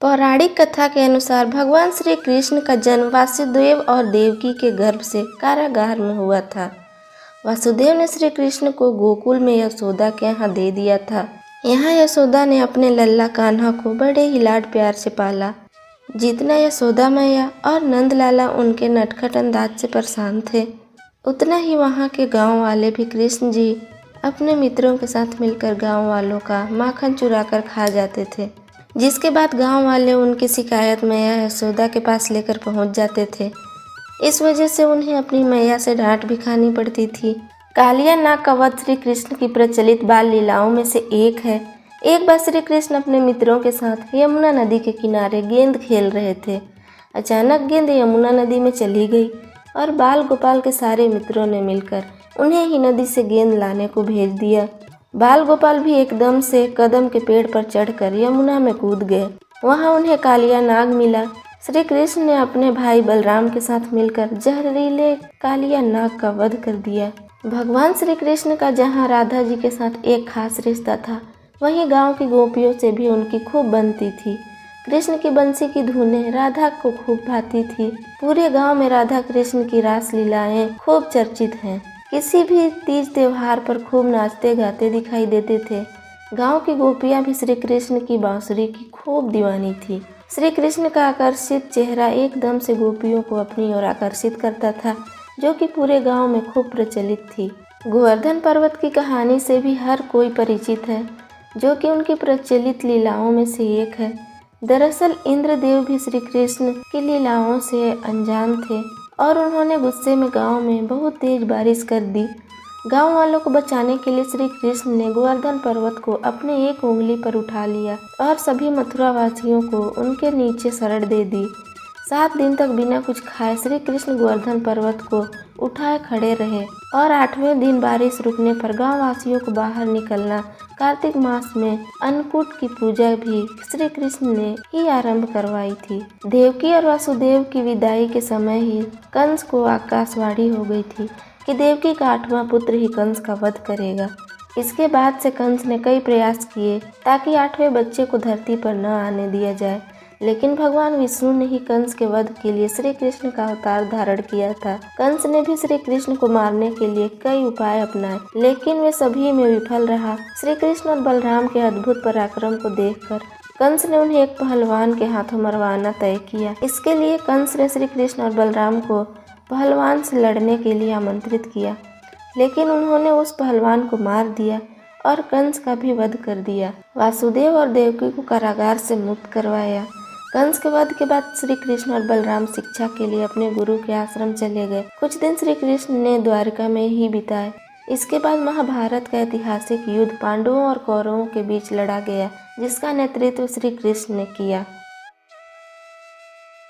पौराणिक कथा के अनुसार भगवान श्री कृष्ण का जन्म वासुदेव और देवकी के गर्भ से कारागार में हुआ था। वासुदेव ने श्री कृष्ण को गोकुल में यशोदा के यहाँ दे दिया था। यहाँ यशोदा ने अपने लल्ला कान्हा को बड़े ही लाड प्यार से पाला। जितना यशोदा मैया और नंद लाला उनके नटखट अंदाज से परेशान थे, उतना ही वहाँ के गांव वाले भी कृष्ण जी अपने मित्रों के साथ मिलकर गांव वालों का माखन चुरा कर खा जाते थे। जिसके बाद गांव वाले उनकी शिकायत मैया यशोदा के पास लेकर पहुंच जाते थे। इस वजह से उन्हें अपनी मैया से डांट भी खानी पड़ती थी। कालिया नाग का वध श्री कृष्ण की प्रचलित बाल लीलाओं में से एक है। एक बार श्री कृष्ण अपने मित्रों के साथ यमुना नदी के किनारे गेंद खेल रहे थे। अचानक गेंद यमुना नदी में चली गई और बाल गोपाल के सारे मित्रों ने मिलकर उन्हें ही नदी से गेंद लाने को भेज दिया। बाल गोपाल भी एकदम से कदम के पेड़ पर चढ़कर यमुना में कूद गए। वहां उन्हें कालिया नाग मिला। श्री कृष्ण ने अपने भाई बलराम के साथ मिलकर जहरीले कालिया नाग का वध कर दिया। भगवान श्री कृष्ण का जहां राधा जी के साथ एक खास रिश्ता था, वहीं गांव की गोपियों से भी उनकी खूब बनती थी। कृष्ण की बंसी की धुनें राधा को खूब भाती थी। पूरे गांव में राधा कृष्ण की रास लीलाएं खूब चर्चित हैं। किसी भी तीज त्योहार पर खूब नाचते गाते दिखाई देते थे। गांव की गोपियां भी श्री कृष्ण की बांसुरी की खूब दीवानी थी। श्री कृष्ण का आकर्षित चेहरा एकदम से गोपियों को अपनी ओर आकर्षित करता था, जो कि पूरे गांव में खूब प्रचलित थी। गोवर्धन पर्वत की कहानी से भी हर कोई परिचित है, जो कि उनकी प्रचलित लीलाओं में से एक है। दरअसल इंद्रदेव भी श्री कृष्ण की लीलाओं से अनजान थे और उन्होंने गुस्से में गांव में बहुत तेज बारिश कर दी। गांव वालों को बचाने के लिए श्री कृष्ण ने गोवर्धन पर्वत को अपने एक उंगली पर उठा लिया और सभी मथुरा वासियों को उनके नीचे शरण दे दी। 7 दिन तक बिना कुछ खाए श्री कृष्ण गोवर्धन पर्वत को उठाए खड़े रहे और 8वें दिन बारिश रुकने पर गाँव वासियों को बाहर निकलना, कार्तिक मास में अन्नकूट की पूजा भी श्री कृष्ण ने ही आरंभ करवाई थी। देवकी और वासुदेव की विदाई के समय ही कंस को आकाशवाणी हो गई थी कि देवकी का 8वां पुत्र ही कंस का वध करेगा। इसके बाद से कंस ने कई प्रयास किए ताकि 8वें बच्चे को धरती पर न आने दिया जाए, लेकिन भगवान विष्णु ने ही कंस के वध के लिए श्री कृष्ण का अवतार धारण किया था। कंस ने भी श्री कृष्ण को मारने के लिए कई उपाय अपनाए, लेकिन वे सभी में विफल रहा। श्री कृष्ण और बलराम के अद्भुत पराक्रम को देखकर कंस ने उन्हें एक पहलवान के हाथों मरवाना तय किया। इसके लिए कंस ने श्री कृष्ण और बलराम को पहलवान से लड़ने के लिए आमंत्रित किया, लेकिन उन्होंने उस पहलवान को मार दिया और कंस का भी वध कर दिया। वासुदेव और देवकी को कारागार से मुक्त करवाया। कंस के वध के बाद श्री कृष्ण और बलराम शिक्षा के लिए अपने गुरु के आश्रम चले गए। कुछ दिन श्री कृष्ण ने द्वारका में ही बिताए। इसके बाद महाभारत का ऐतिहासिक युद्ध पांडवों और कौरवों के बीच लड़ा गया, जिसका नेतृत्व श्री कृष्ण ने किया।